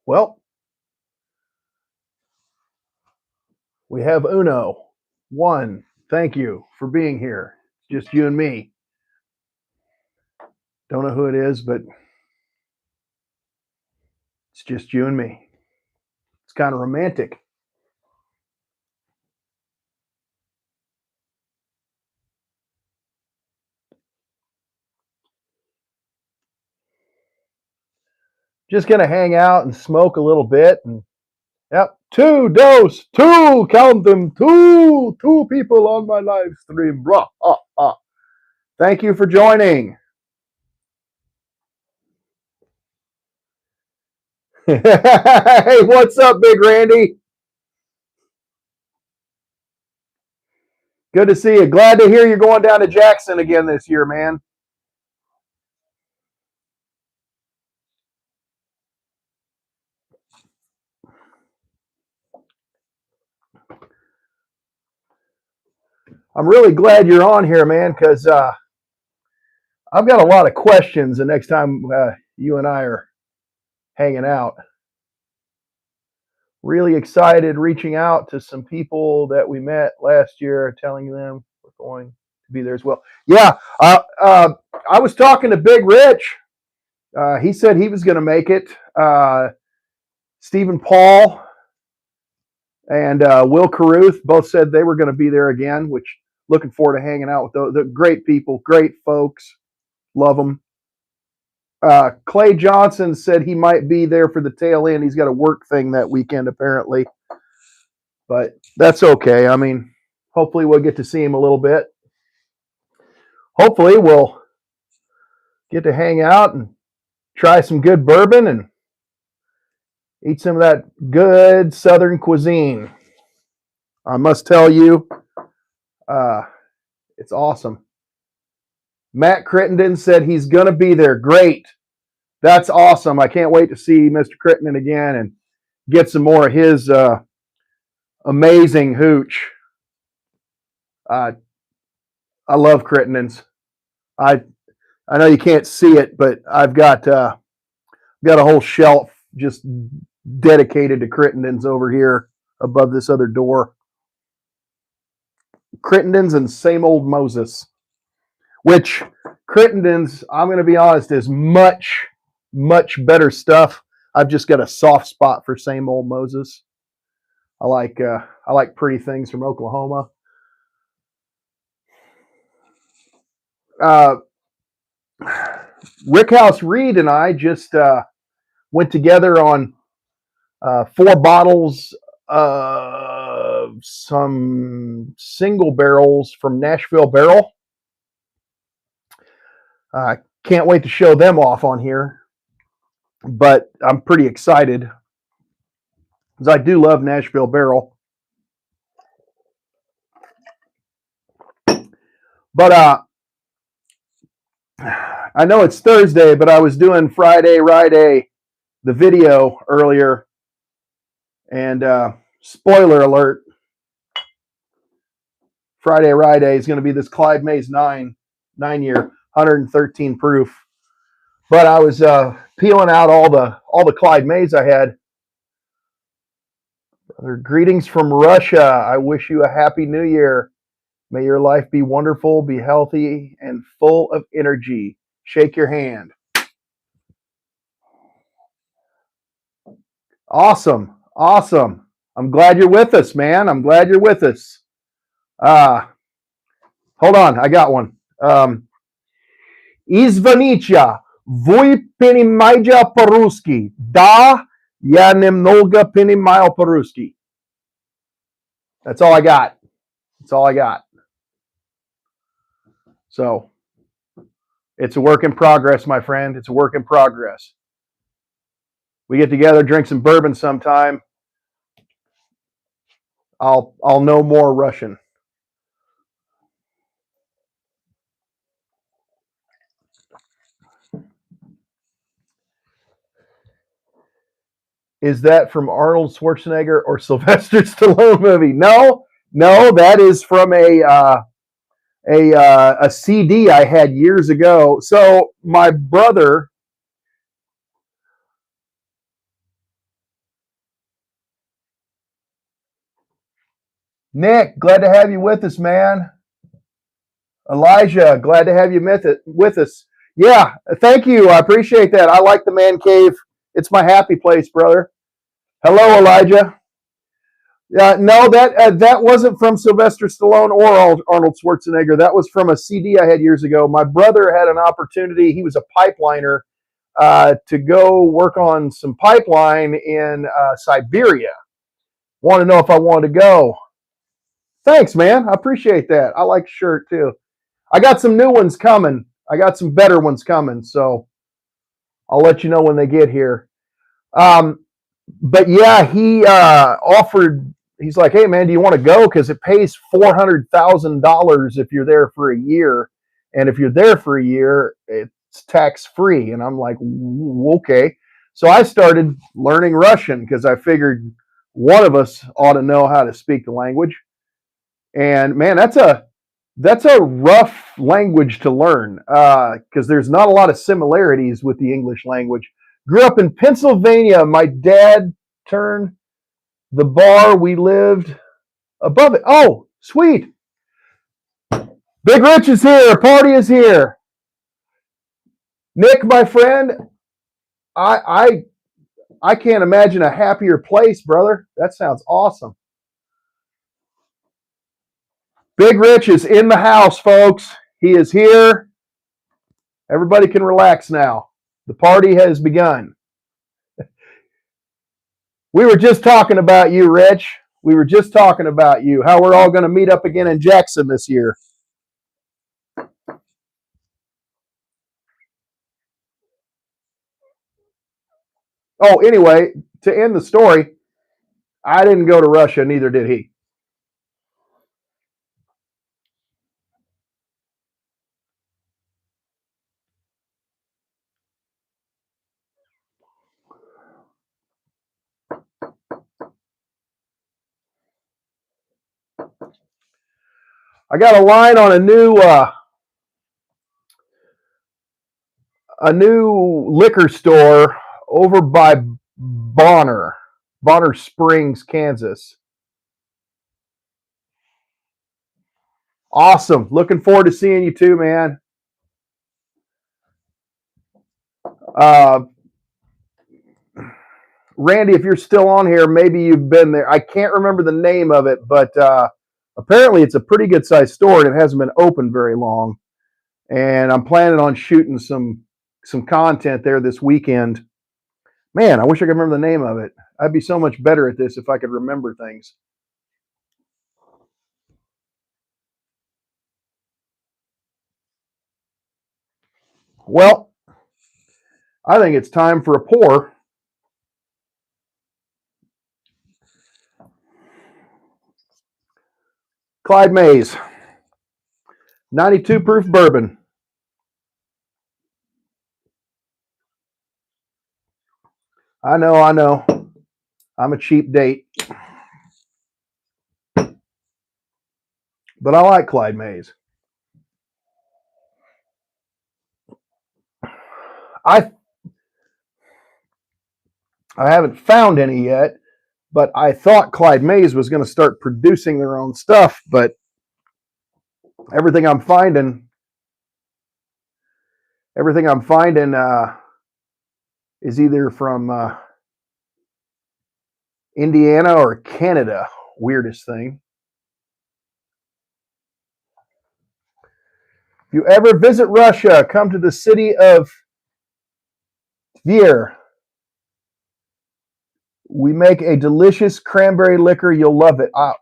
Well, we have Uno. One, thank you for being here. Just you and me. Don't know who it is, but it's just you and me. It's kind of romantic. Just going to hang out and smoke a little bit. And yep, two, count them, two people on my live stream. Blah, Thank you for joining. Hey, what's up, Big Randy? Good to see you. Glad to hear you're going down to Jackson again this year, man. I'm really glad you're on here, man, because I've got a lot of questions the next time you and I are hanging out. Really excited reaching out to some people that we met last year, telling them we're going to be there as well. Yeah, I was talking to Big Rich. He said he was going to make it. Stephen Paul and Will Carruth both said they were going to be there again, which looking forward to hanging out with the great people, great folks. Love them. Clay Johnson said he might be there for the tail end. He's got a work thing that weekend, apparently. But that's okay. I mean, hopefully we'll get to see him a little bit. Hopefully we'll get to hang out and try some good bourbon and eat some of that good Southern cuisine. I must tell you, it's awesome. Matt Crittenden said he's going to be there. Great. That's awesome. I can't wait to see Mr. Crittenden again and get some more of his amazing hooch. I love Crittenden's. I know you can't see it, but I've got a whole shelf just dedicated to Crittenden's over here above this other door. Crittenden's and Same Old Moses, which Crittenden's, I'm going to be honest, is much better stuff. I've just got a soft spot for Same Old Moses. I like Pretty Things from Oklahoma. Rickhouse Reed and I just went together on 4 bottles of some single barrels from Nashville Barrel. Can't wait to show them off on here, but I'm pretty excited because I do love Nashville Barrel. But I know it's Thursday, but I was doing Friday, the video earlier, and spoiler alert, Friday is going to be this Clyde Mays 9-year, 113 proof. But I was peeling out all the Clyde Mays I had. Brother, greetings from Russia. I wish you a happy new year. May your life be wonderful, be healthy, and full of energy. Shake your hand. Awesome. I'm glad you're with us, man. I'm glad you're with us. Hold on, I got one. Izvanicha, vuj penimaja po-ruski. Da, ya nemnoga penimaja po-ruski. That's all I got. So, it's a work in progress, my friend. It's a work in progress. We get together, drink some bourbon sometime. I'll know more Russian. Is that from Arnold Schwarzenegger or Sylvester Stallone movie? No, that is from a CD I had years ago. So my brother Nick, glad to have you with us, man. Elijah, glad to have you with us. Yeah, thank you. I appreciate that. I like the man cave. It's my happy place, brother. Hello, Elijah. No, that wasn't from Sylvester Stallone or Arnold Schwarzenegger. That was from a CD I had years ago. My brother had an opportunity. He was a pipeliner to go work on some pipeline in Siberia. Want to know if I wanted to go? Thanks, man. I appreciate that. I like the shirt too. I got some new ones coming. I got some better ones coming, so I'll let you know when they get here. Um, but yeah, he offered. He's like, "Hey, man, do you want to go? Because it pays $400,000 if you're there for a year, and if you're there for a year, it's tax free." And I'm like, "Okay." So I started learning Russian because I figured one of us ought to know how to speak the language. And man, that's a rough language to learn because there's not a lot of similarities with the English language. Grew up in Pennsylvania. My dad turned the bar. We lived above it. Oh, sweet. Big Rich is here. Party is here. Nick, my friend, I I I can't imagine a happier place, brother. That sounds awesome. Big Rich is in the house, folks. He is here. Everybody can relax now. The party has begun. We were just talking about you, Rich. We were just talking about you, how we're all going to meet up again in Jackson this year. Oh, anyway, to end the story, I didn't go to Russia, neither did he. I got a line on a new liquor store over by Bonner Springs, Kansas. Awesome. Looking forward to seeing you too, man. Uh, Randy, if you're still on here, maybe you've been there. I can't remember the name of it, but apparently it's a pretty good sized store and it hasn't been open very long. And I'm planning on shooting some content there this weekend. Man, I wish I could remember the name of it. I'd be so much better at this if I could remember things. Well, I think it's time for a pour. Clyde Mays, 92 proof bourbon. I know, I know. I'm a cheap date, but I like Clyde Mays. I I haven't found any yet, but I thought Clyde Mays was going to start producing their own stuff, but everything I'm finding, everything I'm finding is either from Indiana or Canada. Weirdest thing. If you ever visit Russia, come to the city of Tver. We make a delicious cranberry liquor. You'll love it. I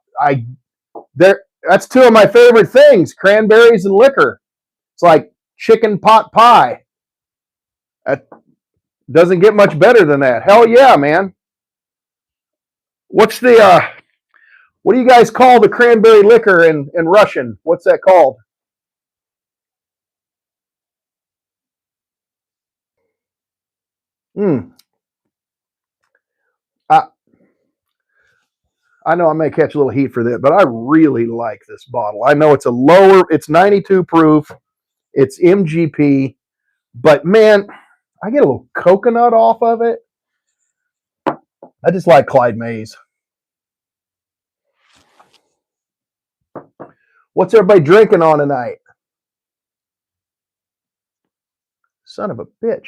there. That's two of my favorite things: cranberries and liquor. It's like chicken pot pie. That doesn't get much better than that. Hell yeah, man. What's the what do you guys call the cranberry liquor in Russian? What's that called? Hmm. I I know I may catch a little heat for that, but I really like this bottle. I know it's 92 proof, it's MGP, but man, I get a little coconut off of it. I just like Clyde Mays. What's everybody drinking on tonight? Son of a bitch.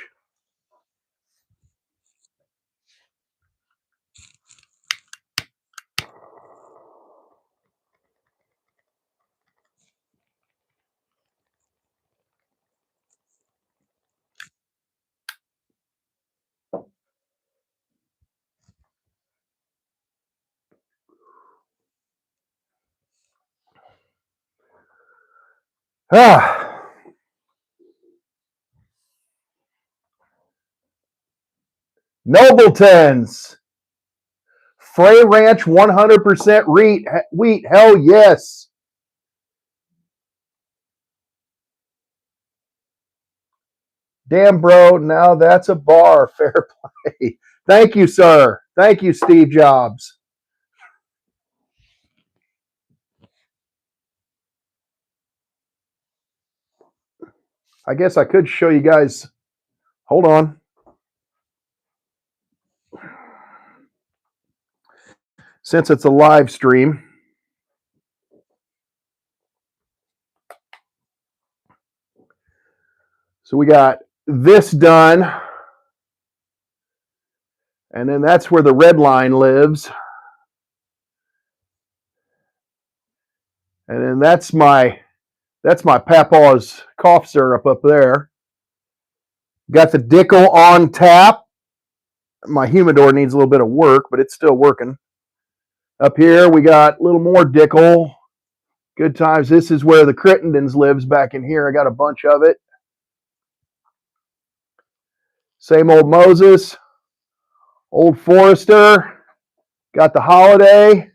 Nobleton's. Frey Ranch 100% wheat. Hell yes. Damn, bro. Now that's a bar. Fair play. Thank you, sir. Thank you, Steve Jobs. I guess I could show you guys. Hold on. Since it's a live stream. So we got this done. And then that's where the red line lives. And then that's my Papa's cough syrup up there. Got the Dickel on tap. My humidor needs a little bit of work, but it's still working. Up here we got a little more Dickel. Good times. This is where the Crittendens lives back in here. I got a bunch of it. Same old Moses. Old Forester. Got the Holiday.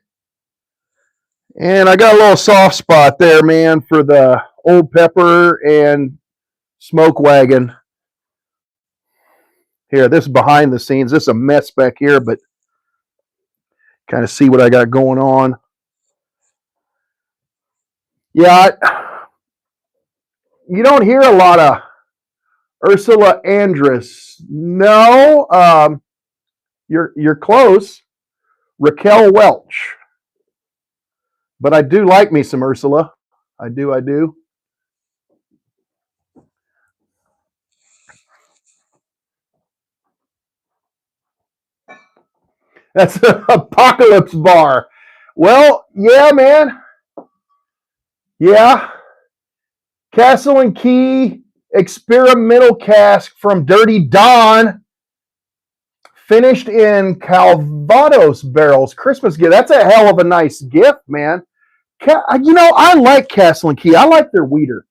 And I got a little soft spot there, man, for the Old Pepper and Smoke Wagon. Here, this is behind the scenes. This is a mess back here, but kind of see what I got going on. Yeah, you don't hear a lot of Ursula Andress. No, you're close. Raquel Welch. But I do like me some Ursula. I do. That's an Apocalypse Bar. Well, yeah, man. Yeah. Castle and Key experimental cask from Dirty Dawn. Finished in Calvados barrels. Christmas gift. That's a hell of a nice gift, man. I like Castle and Key. I like their weeder.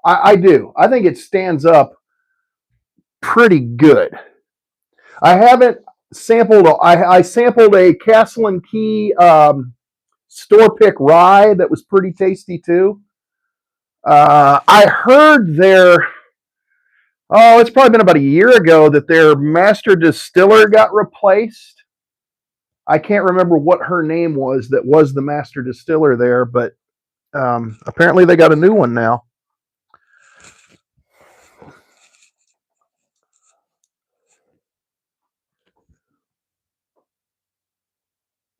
I do. I think it stands up pretty good. I haven't sampled. I sampled a Castle and Key store pick rye that was pretty tasty too. I heard it's probably been about a year ago that their master distiller got replaced. I can't remember what her name was that was the master distiller there, but apparently they got a new one now.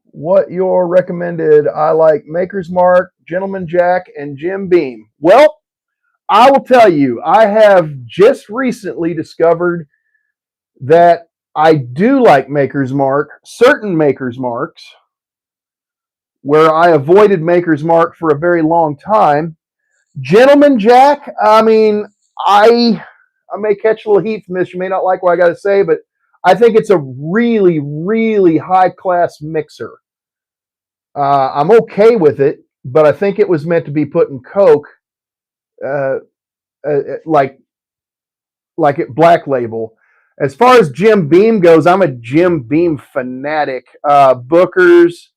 What your recommended? I like Maker's Mark, Gentleman Jack, and Jim Beam. Well, I will tell you, I have just recently discovered that I do like Maker's Mark, certain Maker's Marks, where I avoided Maker's Mark for a very long time. Gentleman Jack, I mean, I may catch a little heat from this. You may not like what I got to say, but I think it's a really, really high-class mixer. I'm okay with it, but I think it was meant to be put in Coke, like it Black Label. As far as Jim Beam goes, I'm a Jim Beam fanatic. Booker's,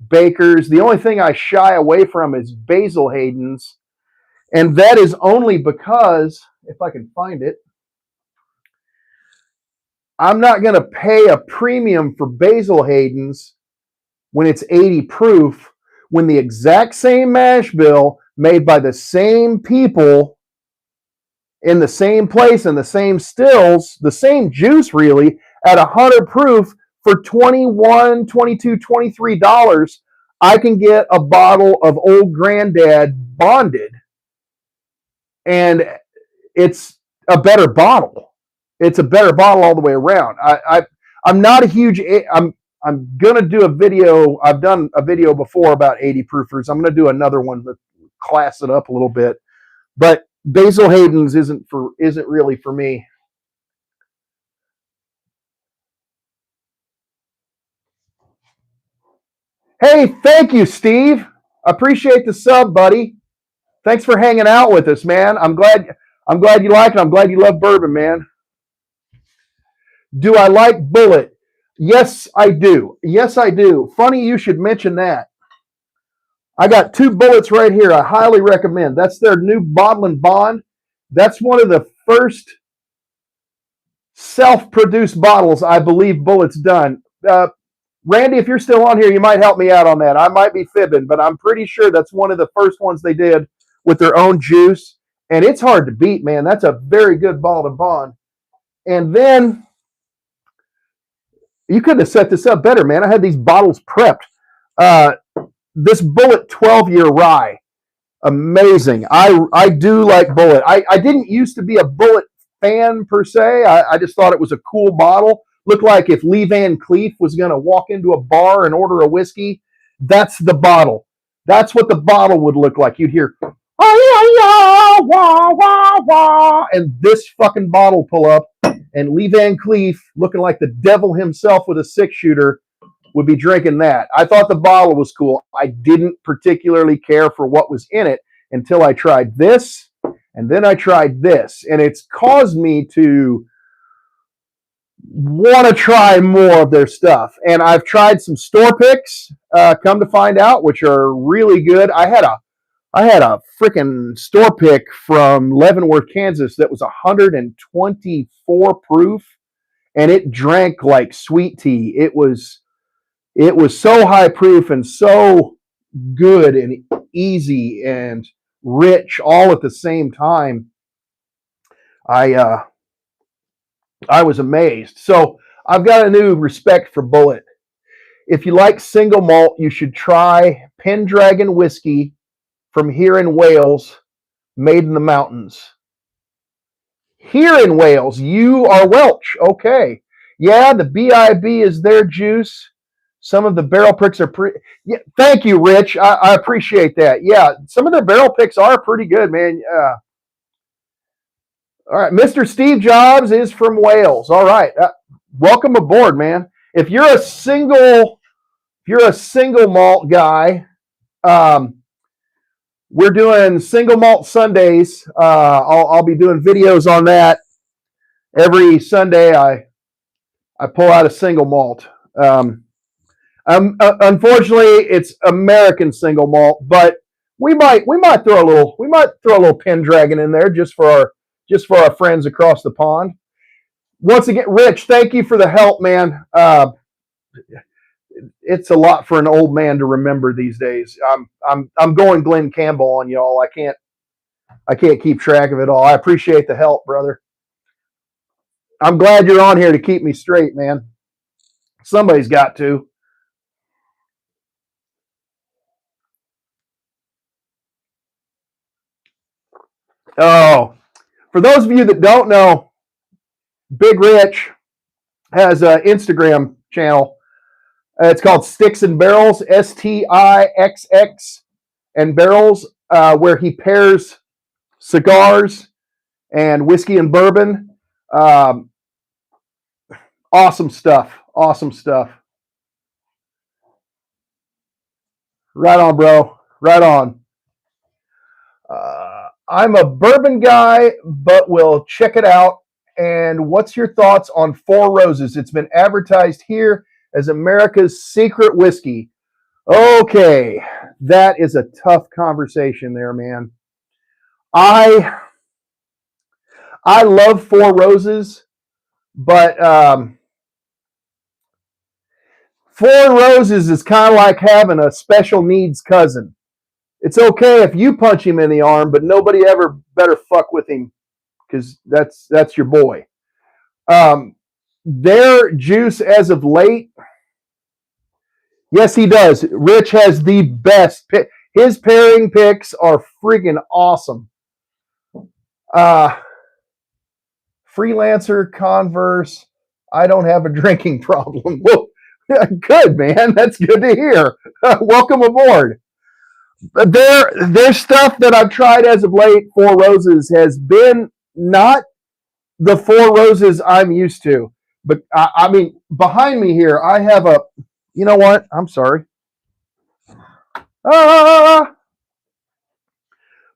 Baker's. The only thing I shy away from is Basil Hayden's, and that is only because, if I can find it, I'm not going to pay a premium for Basil Hayden's when it's 80 proof, when the exact same mash bill made by the same people in the same place and the same stills, the same juice really, at 100 proof for $21, $22, $23, I can get a bottle of Old Granddad bonded, and it's a better bottle. It's a better bottle all the way around. I'm not a huge. I'm gonna do a video. I've done a video before about 80 proofers. I'm gonna do another one to class it up a little bit. But Basil Hayden's isn't really for me. Hey, thank you, Steve. Appreciate the sub, buddy. Thanks for hanging out with us, man. I'm glad you like it. I'm glad you love bourbon, man. Do I like Bullet? Yes, I do. Yes, I do. Funny you should mention that. I got 2 Bullets right here. I highly recommend. That's their new Bottle and Bond. That's one of the first self-produced bottles I believe Bullet's done. Randy, if you're still on here, you might help me out on that. I might be fibbing, but I'm pretty sure that's one of the first ones they did with their own juice. And it's hard to beat, man. That's a very good Bottle and Bond. And then you couldn't have set this up better, man. I had these bottles prepped. This Bullet 12-year rye, amazing. I do like Bullet. I didn't used to be a Bullet fan per se. I just thought it was a cool bottle. Looked like if Lee Van Cleef was going to walk into a bar and order a whiskey, that's the bottle. That's what the bottle would look like. You'd hear, wah, wah, wah, and this fucking bottle pull up, and Lee Van Cleef, looking like the devil himself with a 6-shooter, would be drinking that. I thought the bottle was cool. I didn't particularly care for what was in it until I tried this, and then I tried this. And it's caused me to want to try more of their stuff. And I've tried some store picks, come to find out, which are really good. I had a freaking store pick from Leavenworth, Kansas that was 124 proof, and it drank like sweet tea. It was so high proof and so good and easy and rich all at the same time. I was amazed. So I've got a new respect for Bullet. If you like single malt, you should try Pendragon whiskey from here in Wales, made in the mountains. Here in Wales, you are Welsh. Okay. Yeah, the BIB is their juice. Some of the barrel picks are pretty. Yeah, thank you, Rich. I appreciate that. Yeah, some of their barrel picks are pretty good, man. All right, Mr. Steve Jobs is from Wales. All right, welcome aboard, man. If you're a single malt guy, we're doing single malt Sundays. I'll be doing videos on that every Sunday. I pull out a single malt. Unfortunately, it's American single malt, but we might throw a little Pendragon in there just for our friends across the pond. Once again, Rich, thank you for the help, man. It's a lot for an old man to remember these days. I'm going Glenn Campbell on y'all. I can't keep track of it all. I appreciate the help, brother. I'm glad you're on here to keep me straight, man. Somebody's got to. Oh, for those of you that don't know, Big Rich has an Instagram channel. It's called Sticks and Barrels, STIXX and Barrels, where he pairs cigars and whiskey and bourbon. Awesome stuff. Awesome stuff. Right on, bro. Right on. I'm a bourbon guy, but will check it out. And what's your thoughts on Four Roses? It's been advertised here as America's secret whiskey. Okay, that is a tough conversation there, man. I love Four Roses, but Four Roses is kind of like having a special needs cousin. It's okay if you punch him in the arm, but nobody ever better fuck with him because that's your boy. Their juice as of late, yes, he does. Rich has the best pick. His pairing picks are freaking awesome. Freelancer, Converse. I don't have a drinking problem. Well, good, man. That's good to hear. Welcome aboard. There's stuff that I've tried as of late. Four Roses has been not the Four Roses I'm used to. But I mean, behind me here, I have a. You know what? I'm sorry.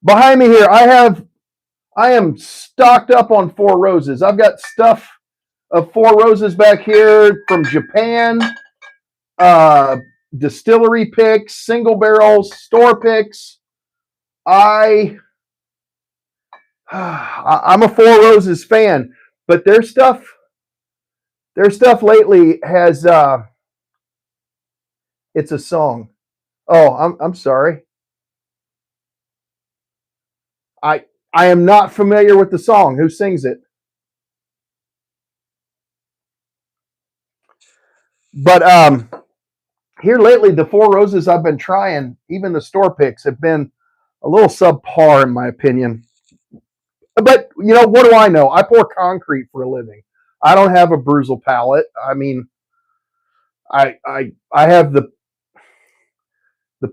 Behind me here, I am stocked up on Four Roses. I've got stuff of Four Roses back here from Japan, distillery picks, single barrels, store picks. I'm a Four Roses fan, but their stuff lately has it's a song. Oh, I'm sorry. I am not familiar with the song. Who sings it? But here lately, the Four Roses I've been trying, even the store picks, have been a little subpar in my opinion. But you know, what do I know? I pour concrete for a living. I don't have a bruisal palate. I mean, I have the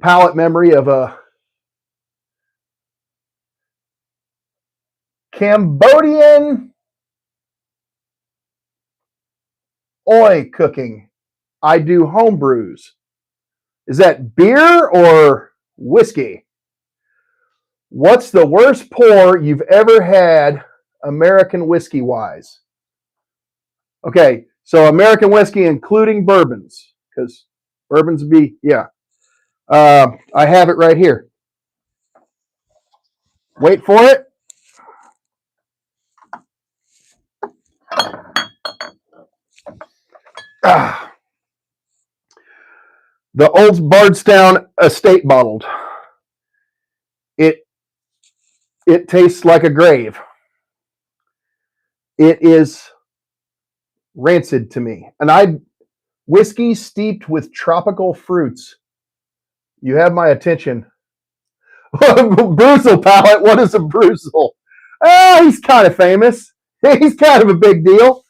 palate memory of a Cambodian oi cooking. I do home brews. Is that beer or whiskey? What's the worst pour you've ever had, American whiskey wise? Okay, so American whiskey including bourbons, because bourbons would be, yeah. I have it right here. Wait for it. Ah, the Old Bardstown Estate bottled. It tastes like a grave. It is rancid to me. And whiskey steeped with tropical fruits. You have my attention. Bruisel palate. What is a bruisel? Oh, he's kind of famous. He's kind of a big deal.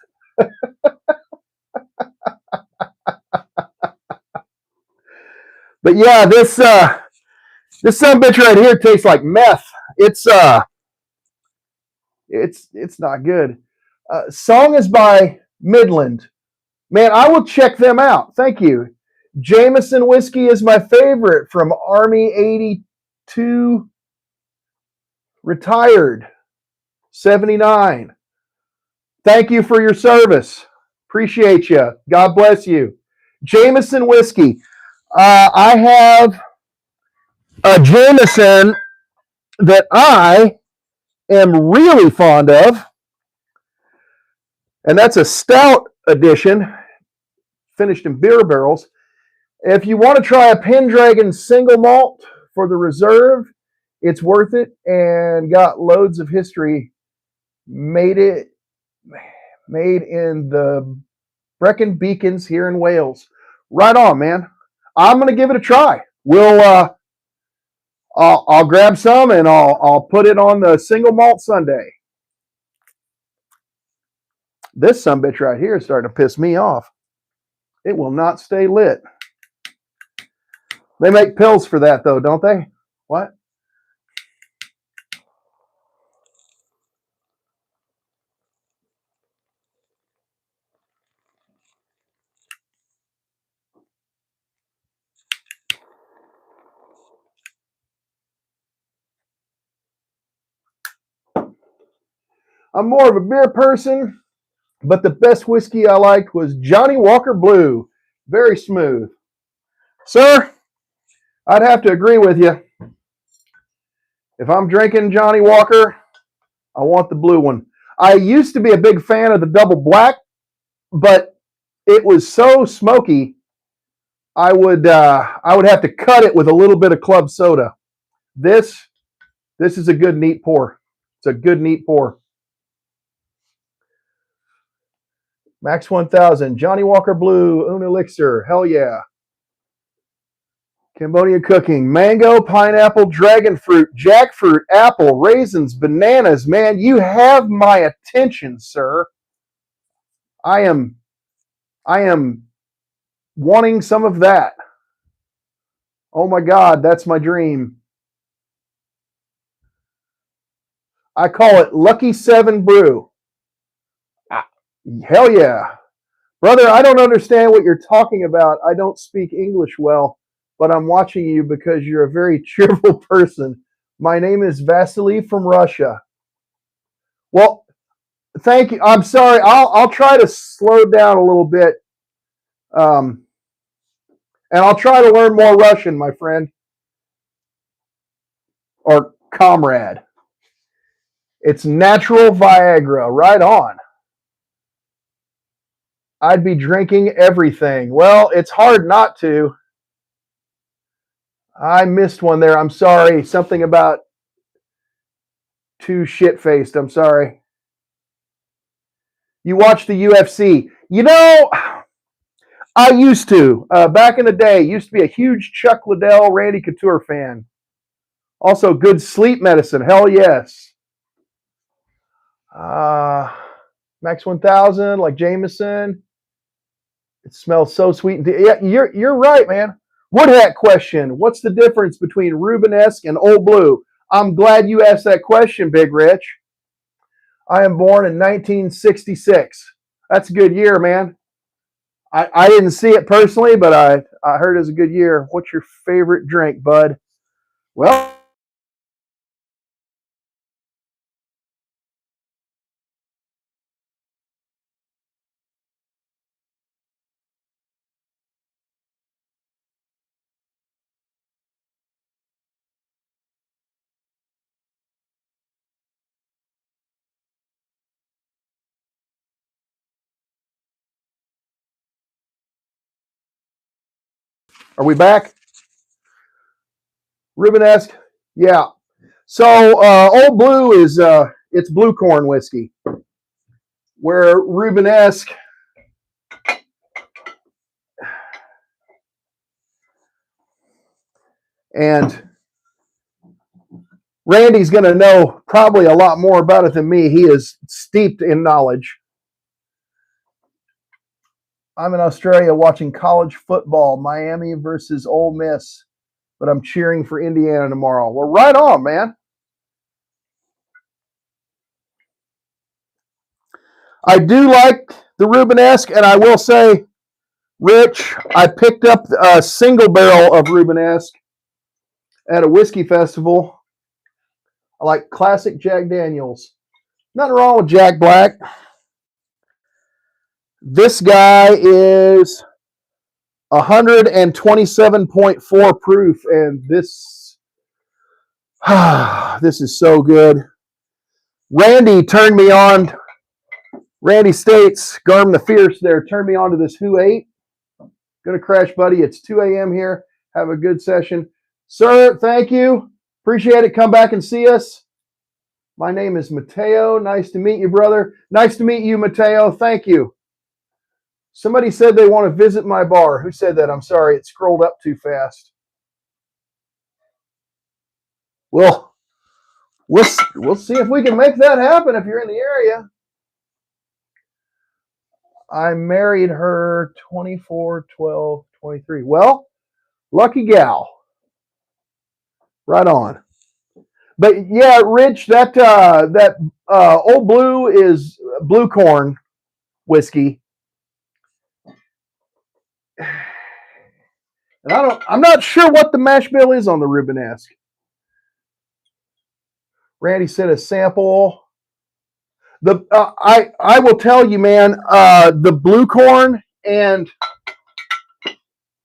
But yeah, this son bitch right here tastes like meth. It's not good. Song is by Midland. Man, I will check them out. Thank you. Jameson whiskey is my favorite from Army 82 retired 79. Thank you for your service. Appreciate you. God bless you. Jameson whiskey. I have a Jameson that I am really fond of, and that's a stout edition, finished in beer barrels. If you want to try a Pendragon single malt for the reserve, it's worth it and got loads of history. Made in the Brecon Beacons here in Wales. Right on, man. I'm gonna give it a try. I'll grab some and I'll put it on the single malt Sunday. This sumbitch right here is starting to piss me off. It will not stay lit. They make pills for that though, don't they? What? I'm more of a beer person, but the best whiskey I liked was Johnny Walker Blue. Very smooth. Sir, I'd have to agree with you. If I'm drinking Johnny Walker, I want the blue one. I used to be a big fan of the double black, but it was so smoky, I would have to cut it with a little bit of club soda. This is a good neat pour. It's a good neat pour. Max 1000, Johnny Walker Blue, Un Elixir. Hell yeah. Cambodian cooking. Mango, pineapple, dragon fruit, jackfruit, apple, raisins, bananas. Man, you have my attention, sir. I am wanting some of that. Oh my God, that's my dream. I call it Lucky 7 Brew. Ah, hell yeah. Brother, I don't understand what you're talking about. I don't speak English well, but I'm watching you because you're a very cheerful person. My name is Vasily from Russia. Well, thank you. I'm sorry. I'll try to slow down a little bit, and I'll try to learn more Russian, my friend or comrade. It's natural Viagra. Right on. I'd be drinking everything. Well, it's hard not to. I missed one there. I'm sorry. Something about too shit faced. I'm sorry. You watch the UFC. You know, I used to. Back in the day, used to be a huge Chuck Liddell, Randy Couture fan. Also, good sleep medicine. Hell yes. Max 1000, like Jameson. It smells so sweet. Yeah, you're right, man. Wood hat question. What's the difference between Rubenesque and Old Blue? I'm glad you asked that question, Big Rich. I am born in 1966. That's a good year, man. I didn't see it personally, but I heard it was a good year. What's your favorite drink, bud? Well, are we back? Rubenesque? Yeah. So Old Blue is it's blue corn whiskey, where Rubenesque and Randy's going to know probably a lot more about it than me. He is steeped in knowledge. I'm in Australia watching college football, Miami versus Ole Miss, but I'm cheering for Indiana tomorrow. Well, right on, man. I do like the Rubenesque, and I will say, Rich, I picked up a single barrel of Rubenesque at a whiskey festival. I like classic Jack Daniels. Nothing wrong with Jack Black. This guy is 127.4 proof, and this this is so good. Randy turned me on. Randy States, Garm the Fierce there, turned me on to this Who 8. Gonna crash, buddy. It's 2 a.m. here. Have a good session. Sir, thank you. Appreciate it. Come back and see us. My name is Mateo. Nice to meet you, brother. Nice to meet you, Mateo. Thank you. Somebody said they want to visit my bar. Who said that? I'm sorry. It scrolled up too fast. Well, we'll see if we can make that happen if you're in the area. I married her 24/12/23. Well, lucky gal. Right on. But yeah, Rich, that Old Blue is blue corn whiskey. And I'm not sure what the mash bill is on the Rubenesque. Randy said a sample. I will tell you, man, the blue corn and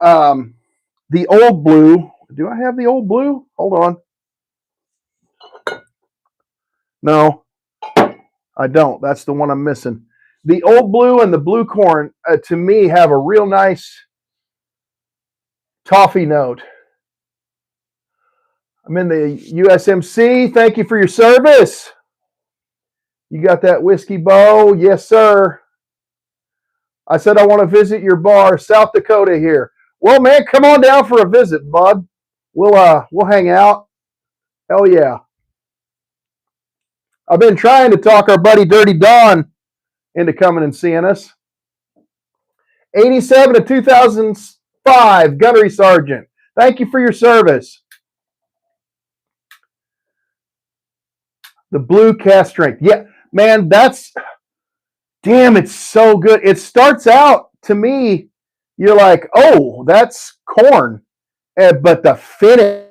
the Old Blue. Do I have the Old Blue? Hold on. No, I don't. That's the one I'm missing. The Old Blue and the blue corn, to me, have a real nice toffee note. I'm in the USMC. Thank you for your service. You got that whiskey, Bo? Yes, sir. I said I want to visit your bar, South Dakota here. Well, man, come on down for a visit, bud. We'll hang out. Hell yeah. I've been trying to talk our buddy Dirty Don into coming and seeing us. 87 to 2005, Gunnery Sergeant. Thank you for your service. The blue cast strength. Yeah, man, damn, it's so good. It starts out, to me, you're like, oh, that's corn. But the finish